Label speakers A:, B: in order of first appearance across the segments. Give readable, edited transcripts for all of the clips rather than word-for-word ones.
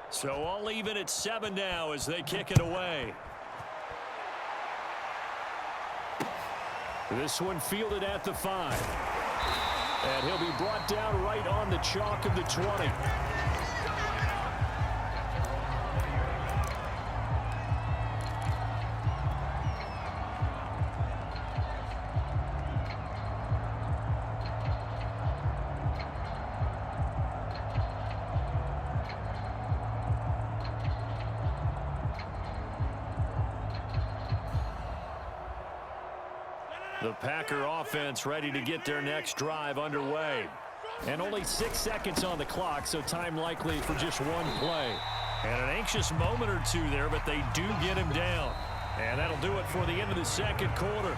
A: So all even at 7 now as they kick it away. This one fielded at the 5. And he'll be brought down right on the chalk of the 20. The Packer offense ready to get their next drive underway. And only 6 seconds on the clock, so time likely for just one play. And an anxious moment or two there, but they do get him down. And that'll do it for the end of the second quarter.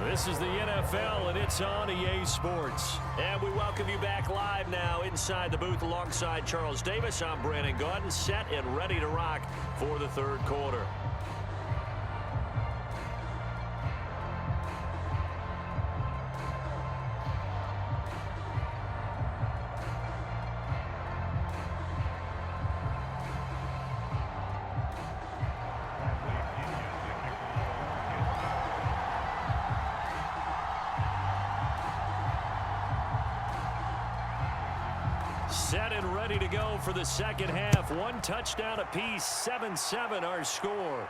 A: This is the NFL, and it's on EA Sports. And we welcome you back live now inside the booth alongside Charles Davis. I'm Brandon Gaudin, set and ready to rock for the third quarter. Set and ready to go for the second half. One touchdown apiece, 7-7 our score.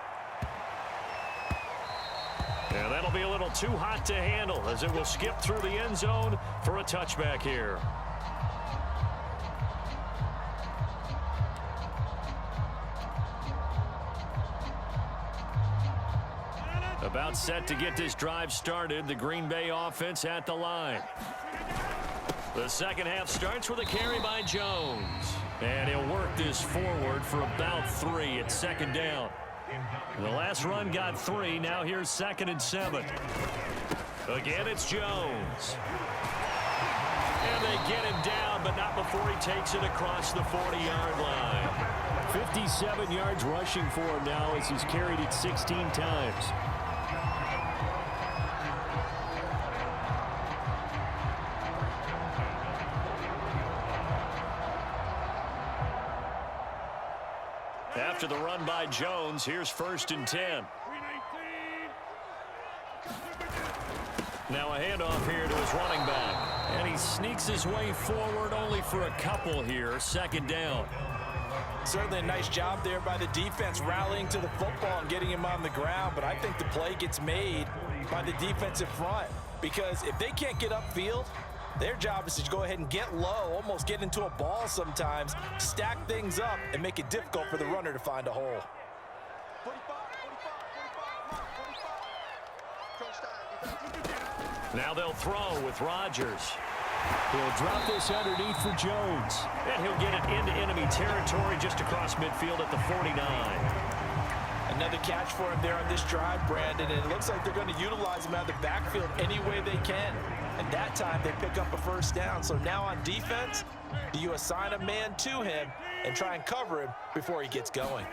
A: And that'll be a little too hot to handle as it will skip through the end zone for a touchback here. About set to get this drive started. The Green Bay offense at the line. The second half starts with a carry by Jones. And he'll work this forward for about 3 at second down. The last run got 3. Now here's 2nd and 7. Again, it's Jones. And they get him down, but not before he takes it across the 40-yard line. 57 yards rushing for him now as he's carried it 16 times. After the run by Jones, here's 1st and 10. Now a handoff here to his running back. And he sneaks his way forward only for a couple here. 2nd down.
B: Certainly a nice job there by the defense rallying to the football and getting him on the ground. But I think the play gets made by the defensive front. Because if they can't get upfield, their job is to go ahead and get low, almost get into a ball sometimes, stack things up, and make it difficult for the runner to find a hole.
A: Now they'll throw with Rodgers. He'll drop this underneath for Jones. And he'll get it into enemy territory just across midfield at the 49.
B: Another catch for him there on this drive, Brandon, and it looks like they're going to utilize him out of the backfield any way they can. And that time they pick up a 1st down. So now on defense, do you assign a man to him and try and cover him before he gets going?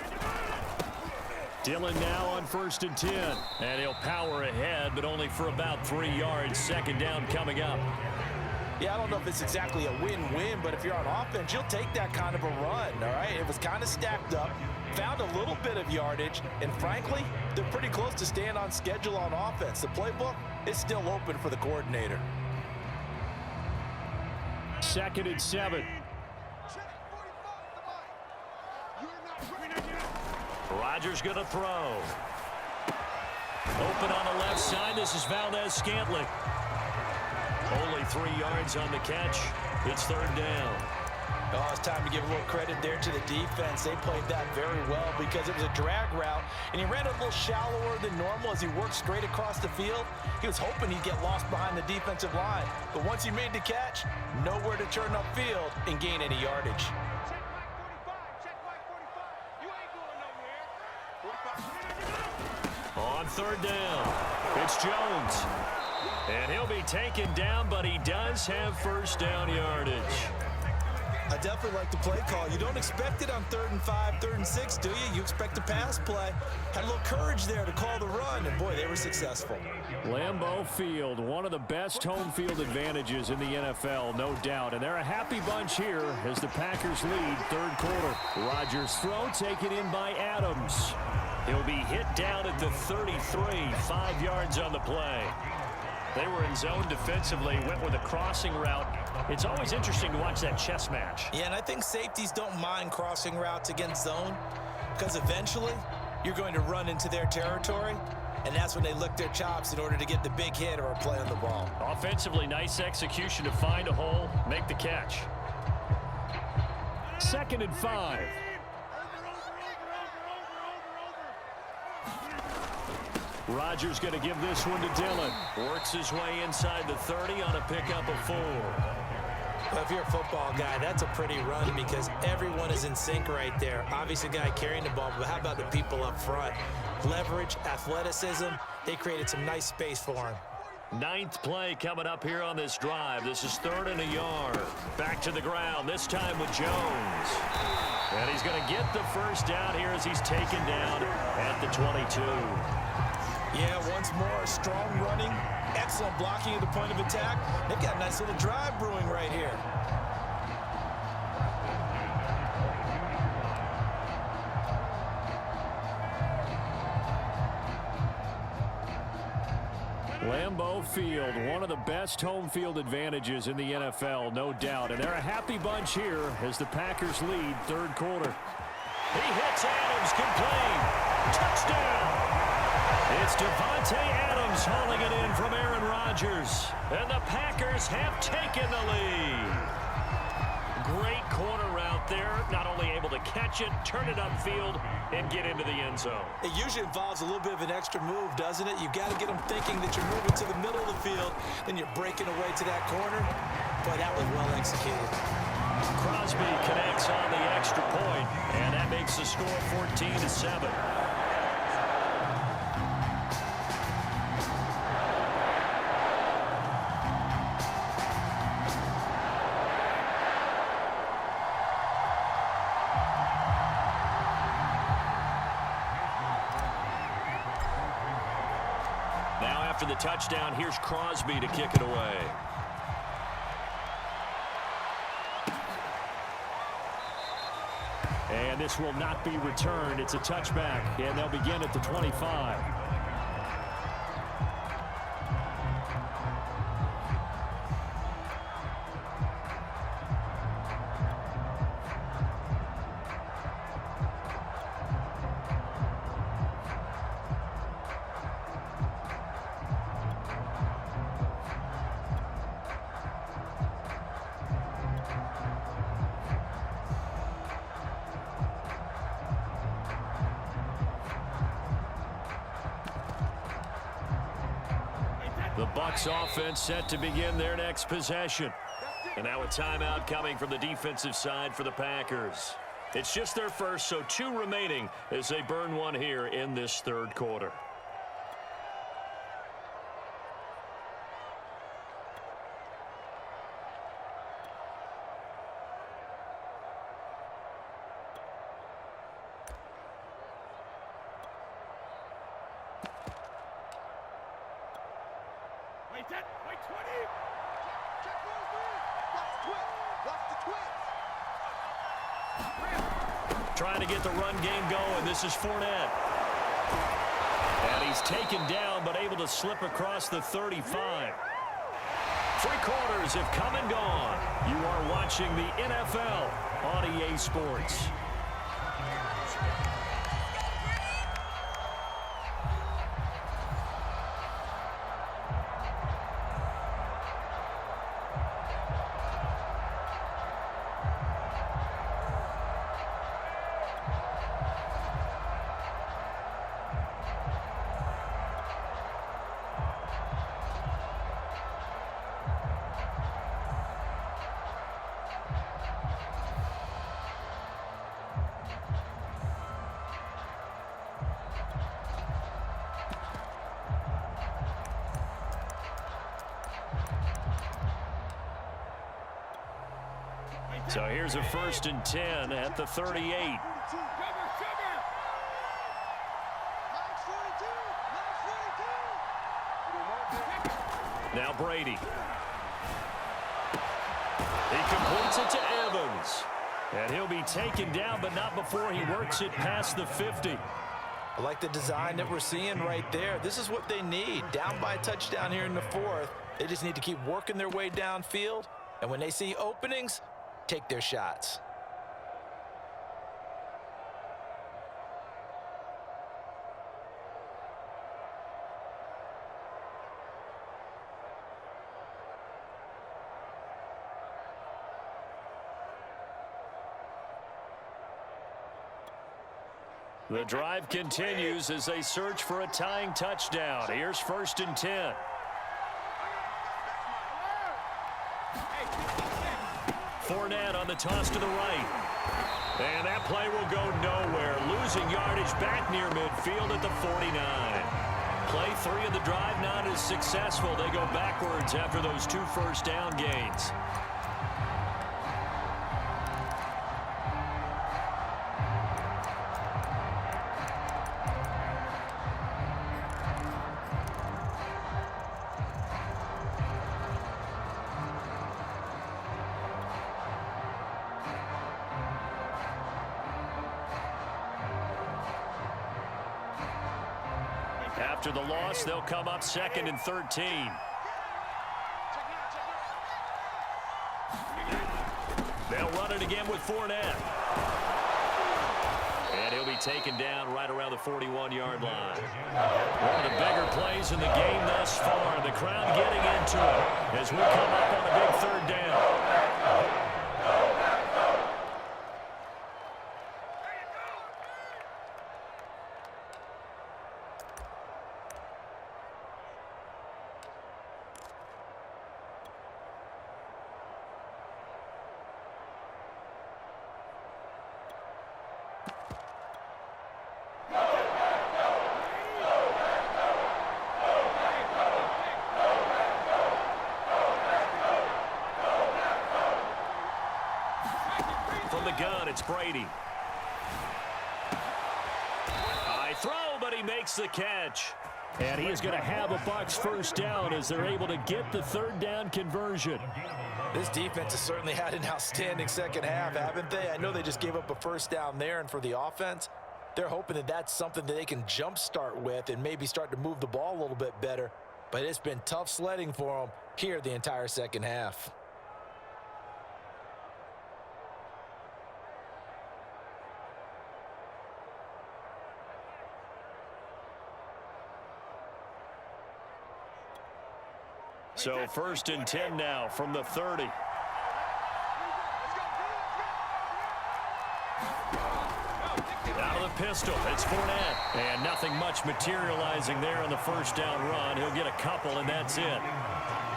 A: Dillon now on 1st and 10. And he'll power ahead, but only for about 3 yards. 2nd down coming up.
B: Yeah, I don't know if it's exactly a win-win, but if you're on offense, you'll take that kind of a run, all right? It was kind of stacked up, found a little bit of yardage, and frankly, they're pretty close to staying on schedule on offense. The playbook is still open for the coordinator.
A: 2nd and 7. Rodgers going to throw. Open on the left side. This is Valdez-Scantling. Only 3 yards on the catch. It's 3rd down.
B: Oh, it's time to give a little credit there to the defense. They played that very well because it was a drag route, and he ran a little shallower than normal as he worked straight across the field. He was hoping he'd get lost behind the defensive line, but once he made the catch, nowhere to turn upfield and gain any yardage.
A: On 3rd down, it's Jones. And he'll be taken down, but he does have 1st down yardage.
B: I definitely like the play call. You don't expect it on 3rd and 5, 3rd and 6, do you? You expect a pass play. Had a little courage there to call the run, and boy, they were successful.
A: Lambeau Field, one of the best home field advantages in the NFL, no doubt. And they're a happy bunch here as the Packers lead 3rd quarter. Rodgers' throw taken in by Adams. He'll be hit down at the 33, 5 yards on the play. They were in zone defensively, went with a crossing route. It's always interesting to watch that chess match.
B: Yeah, and I think safeties don't mind crossing routes against zone because eventually you're going to run into their territory, and that's when they lick their chops in order to get the big hit or a play on the ball.
A: Offensively, nice execution to find a hole, make the catch. 2nd and 5. Rodgers going to give this one to Dillon. Works his way inside the 30 on a pickup of 4.
B: Well, if you're a football guy, that's a pretty run because everyone is in sync right there. Obviously, the guy carrying the ball, but how about the people up front? Leverage, athleticism, they created some nice space for him.
A: 9th play coming up here on this drive. This is 3rd and a yard. Back to the ground, this time with Jones. And he's going to get the first down here as he's taken down at the 22.
B: Yeah, once more, strong running, excellent blocking at the point of attack. They've got a nice little drive brewing right here.
A: Lambeau Field, one of the best home field advantages in the NFL, no doubt. And they're a happy bunch here as the Packers lead 3rd quarter. He hits Adams, complete. Touchdown! It's Devontae Adams hauling it in from Aaron Rodgers. And the Packers have taken the lead. Great corner route there. Not only able to catch it, turn it upfield, and get into the end zone.
B: It usually involves a little bit of an extra move, doesn't it? You've got to get them thinking that you're moving to the middle of the field, then you're breaking away to that corner. Boy, that was well executed.
A: Crosby connects on the extra point, and that makes the score 14-7. After the touchdown, here's Crosby to kick it away. And this will not be returned. It's a touchback, and they'll begin at the 25. The Bucs offense set to begin their next possession. And now a timeout coming from the defensive side for the Packers. It's just their first, so 2 remaining as they burn one here in this 3rd quarter. Trying to get the run game going. This is Fournette. And he's taken down, but able to slip across the 35. 3 quarters have come and gone. You are watching the NFL on EA Sports. So here's a 1st and 10 at the 38. Now Brady. He completes it to Evans. And he'll be taken down, but not before he works it past the 50.
B: I like the design that we're seeing right there. This is what they need. Down by a touchdown here in the 4th. They just need to keep working their way downfield. And when they see openings, take their shots.
A: The drive continues as they search for a tying touchdown. Here's 1st and 10. Fournette on the toss to the right. And that play will go nowhere. Losing yardage back near midfield at the 49. Play 3 of the drive not as successful. They go backwards after those 2 first down gains. After the loss, they'll come up 2nd and 13. They'll run it again with Fournette. And he'll be taken down right around the 41-yard line. One of the bigger plays in the game thus far. The crowd getting into it as we come up on a big 3rd down. From the gun, it's Brady. High throw, but he makes the catch. And he is going to have a Bucs 1st down as they're able to get the 3rd down conversion.
B: This defense has certainly had an outstanding 2nd half, haven't they? I know they just gave up a 1st down there, and for the offense, they're hoping that that's something that they can jumpstart with and maybe start to move the ball a little bit better. But it's been tough sledding for them here the entire 2nd half.
A: So 1st and 10 now from the 30. Out of the pistol, it's Fournette. And nothing much materializing there on the 1st down run. He'll get a couple, and that's it.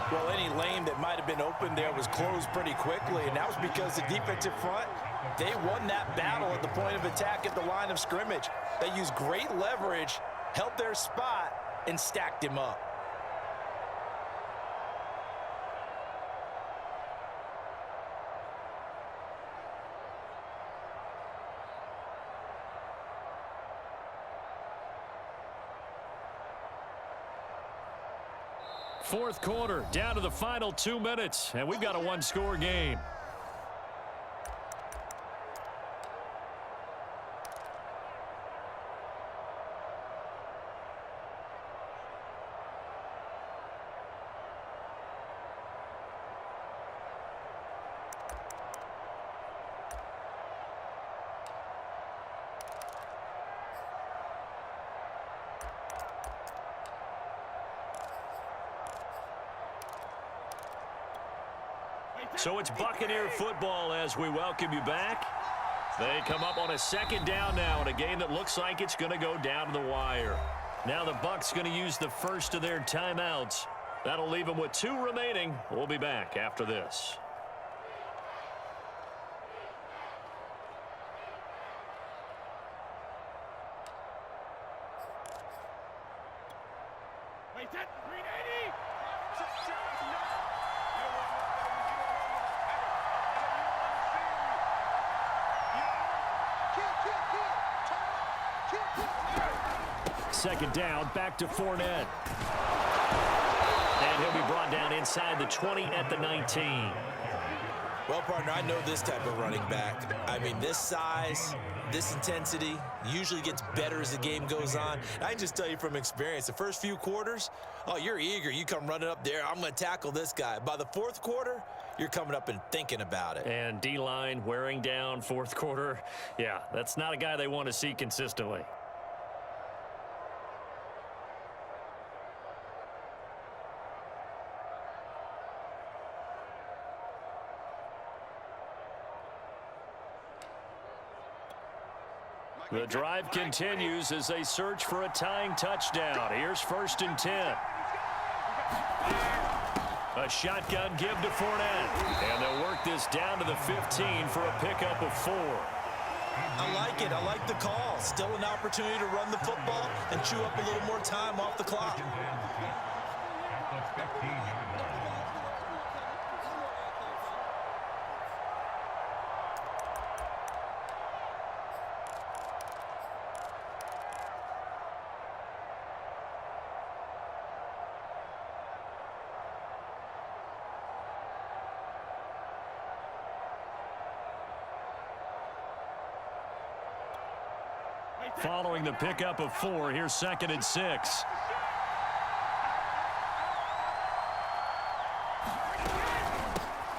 B: Well, any lane that might have been open there was closed pretty quickly, and that was because the defensive front, they won that battle at the point of attack at the line of scrimmage. They used great leverage, held their spot, and stacked him up.
A: Fourth quarter, down to the final 2 minutes, and we've got a 1-score game. So it's Buccaneer football as we welcome you back. They come up on a 2nd down now in a game that looks like it's going to go down to the wire. Now the Bucs going to use the first of their timeouts. That'll leave them with 2 remaining. We'll be back after this. Second down, back to Fournette. And he'll be brought down inside the 20 at the 19.
B: Well, partner, I know this type of running back. I mean, this size, this intensity usually gets better as the game goes on. I can just tell you from experience, the first few quarters, oh, you're eager. You come running up there, I'm going to tackle this guy. By the fourth quarter, you're coming up and thinking about it.
A: And D-line wearing down fourth quarter. Yeah, that's not a guy they want to see consistently. The drive continues as they search for a tying touchdown. Here's 1st and 10. A shotgun give to Fournette. And they'll work this down to the 15 for a pickup of 4.
B: I like it. I like the call. Still an opportunity to run the football and chew up a little more time off the clock.
A: Following the pickup of 4, here's 2nd and 6.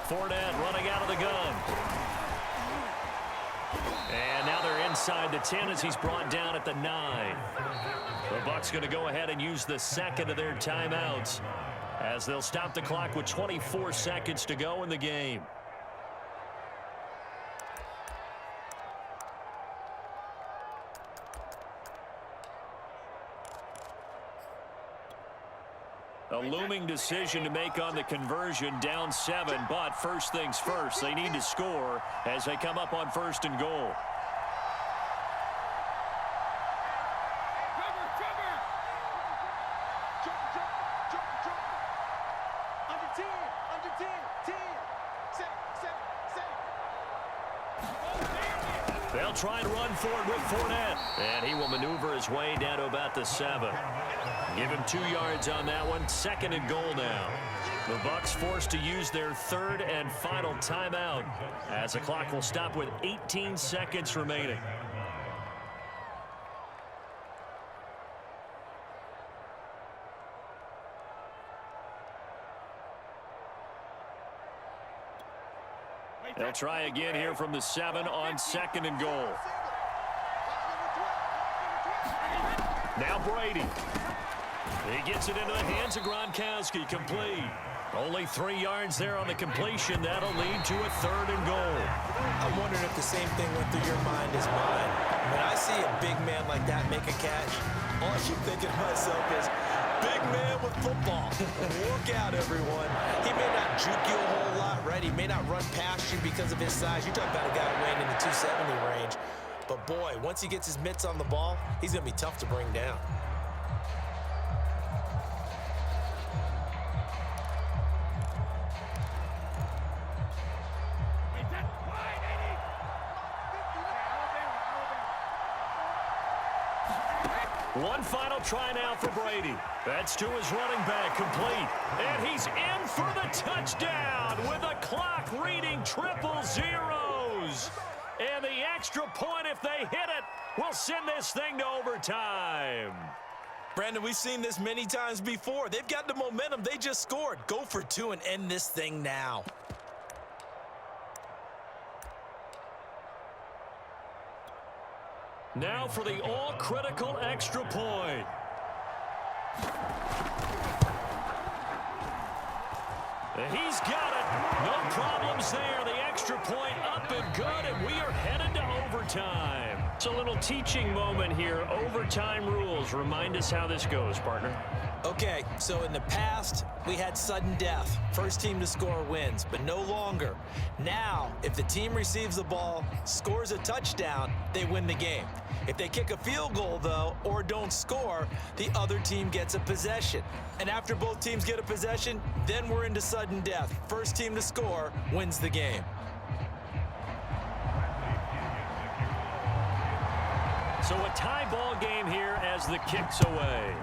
A: Fournette running out of the gun. And now they're inside the 10 as he's brought down at the 9. The Bucs going to go ahead and use the second of their timeouts as they'll stop the clock with 24 seconds to go in the game. A looming decision to make on the conversion, down 7, but first things first, they need to score as they come up on 1st and goal. They'll try and run for it with Fournette, and he will maneuver his way down to about the 7. Give him 2 yards on that one. 2nd and goal now. The Bucs forced to use their 3rd and final timeout as the clock will stop with 18 seconds remaining. They'll try again here from the 7 on 2nd and goal. Now Brady. He gets it into the hands of Gronkowski, complete. Only 3 yards there on the completion. That'll lead to a 3rd and goal.
B: I'm wondering if the same thing went through your mind as mine. When I see a big man like that make a catch, all I keep thinking to myself is, big man with football. Look out, everyone. He may not juke you a whole lot, right? He may not run past you because of his size. You're talking about a guy weighing in the 270 range. But, boy, once he gets his mitts on the ball, he's going to be tough to bring down.
A: One final try now for Brady. That's to his running back, complete. And he's in for the touchdown with a clock reading 000. And the extra point, if they hit it, will send this thing to overtime.
B: Brandon, we've seen this many times before. They've got the momentum. They just scored. Go for 2 and end this thing now.
A: Now for the all-critical extra point. He's got it. No problems there. The extra point up and good, and we are headed to overtime. It's a little teaching moment here. Overtime rules. Remind us how this goes, partner.
B: Okay, so in the past, we had sudden death. First team to score wins, but no longer. Now, if the team receives the ball, scores a touchdown, they win the game. If they kick a field goal, though, or don't score, the other team gets a possession. And after both teams get a possession, then we're into sudden death. First team to score wins the game.
A: So a tie ball game here as the kick's away.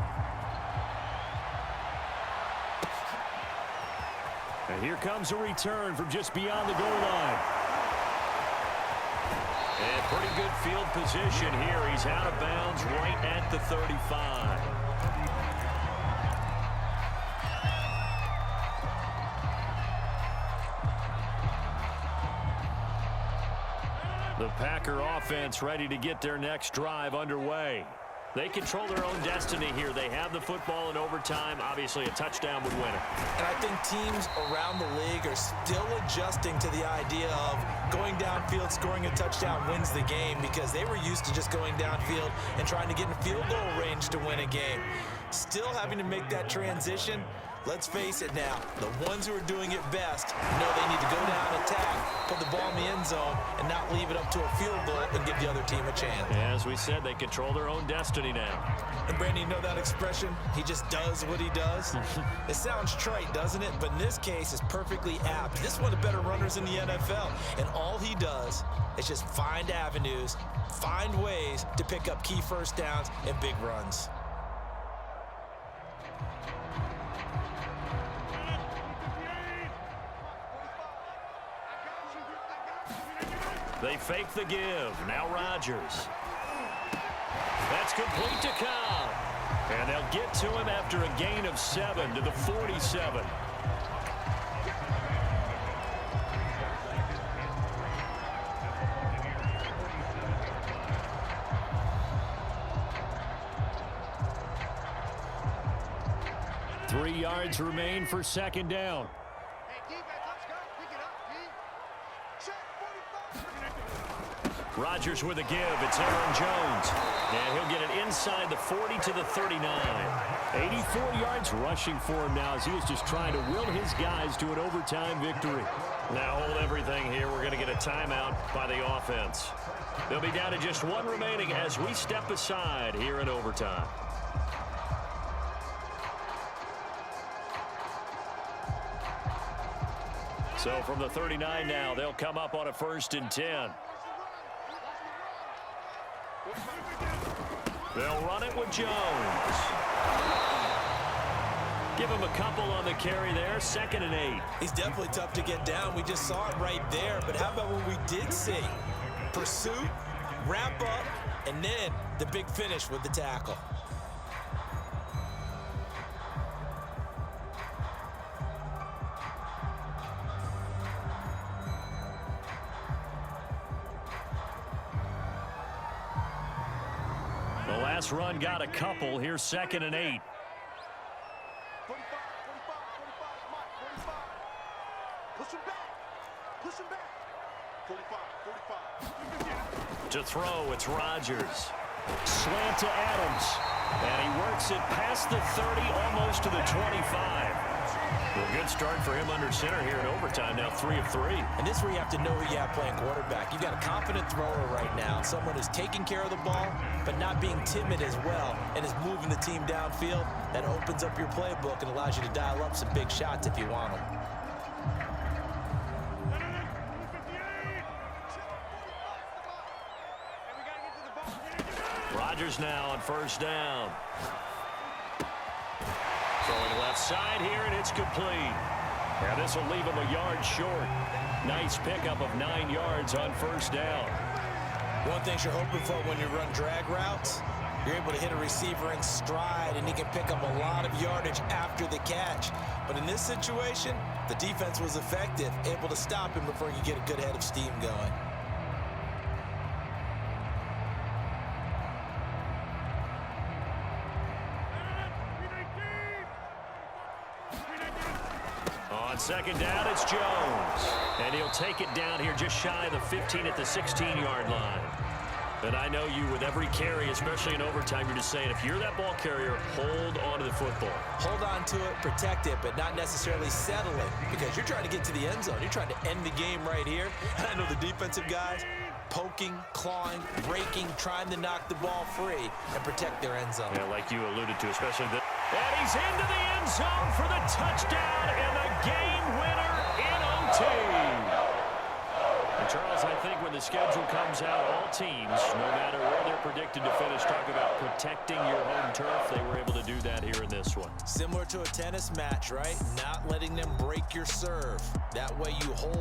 A: And here comes a return from just beyond the goal line. And pretty good field position here. He's out of bounds right at the 35. The Packer offense ready to get their next drive underway. They control their own destiny here. They have the football in overtime. Obviously, a touchdown would win it.
B: And I think teams around the league are still adjusting to the idea of going downfield, scoring a touchdown wins the game, because they were used to just going downfield and trying to get in field goal range to win a game. Still having to make that transition. Let's face it now, the ones who are doing it best know they need to go down, attack, put the ball in the end zone, and not leave it up to a field goal and give the other team a chance.
A: As we said, they control their own destiny now.
B: And Brandon, you know that expression? He just does what he does? It sounds trite, doesn't it? But in this case, it's perfectly apt. This is one of the better runners in the NFL, and all he does is just find avenues, find ways to pick up key first downs and big runs.
A: They fake the give. Now Rodgers. That's complete to Cobb. And they'll get to him after a gain of 7 to the 47. Three yards remain for second down. Rodgers with a give. It's Aaron Jones. And he'll get it inside the 40 to the 39. 84 yards rushing for him now as he is just trying to will his guys to an overtime victory. Now hold everything here. We're going to get a timeout by the offense. They'll be down to just one remaining as we step aside here in overtime. So from the 39 now, they'll come up on a 1st and 10. They'll run it with Jones. Give him a couple on the carry there. 2nd and 8.
B: He's definitely tough to get down. We just saw it right there. But how about what we did see? Pursuit, wrap up, and then the big finish with the tackle.
A: The last run got a couple. Here's 2nd and 8. To throw, it's Rodgers. Slant to Adams. And he works it past the 30, almost to the 25. Well, good start for him under center here in overtime. Now 3 of 3.
B: And this is where you have to know who you have playing quarterback. You've got a confident thrower right now. Someone who's taking care of the ball, but not being timid as well, and is moving the team downfield. That opens up your playbook and allows you to dial up some big shots if you want them.
A: Rodgers now on 1st down. Throwing left side here, and it's complete. Now this will leave him a yard short. Nice pickup of 9 yards on 1st down.
B: One thing you're hoping for when you run drag routes, you're able to hit a receiver in stride, and he can pick up a lot of yardage after the catch. But in this situation, the defense was effective, able to stop him before you get a good head of steam going.
A: On 2nd down, it's Jones. And he'll take it down here just shy of the 15 at the 16-yard line. And I know you, with every carry, especially in overtime, you're just saying, if you're that ball carrier, hold on to the football.
B: Hold on to it, protect it, but not necessarily settle it, because you're trying to get to the end zone. You're trying to end the game right here. And I know the defensive guys poking, clawing, breaking, trying to knock the ball free and protect their end zone.
A: Yeah, like you alluded to, especially the... And he's into the end zone for the touchdown and the game winner in OT. Charles, I think when the schedule comes out, all teams, no matter where they're predicted to finish, talk about protecting your home turf. They were able to do that here in this one.
B: Similar to a tennis match, right? Not letting them break your serve. That way you hold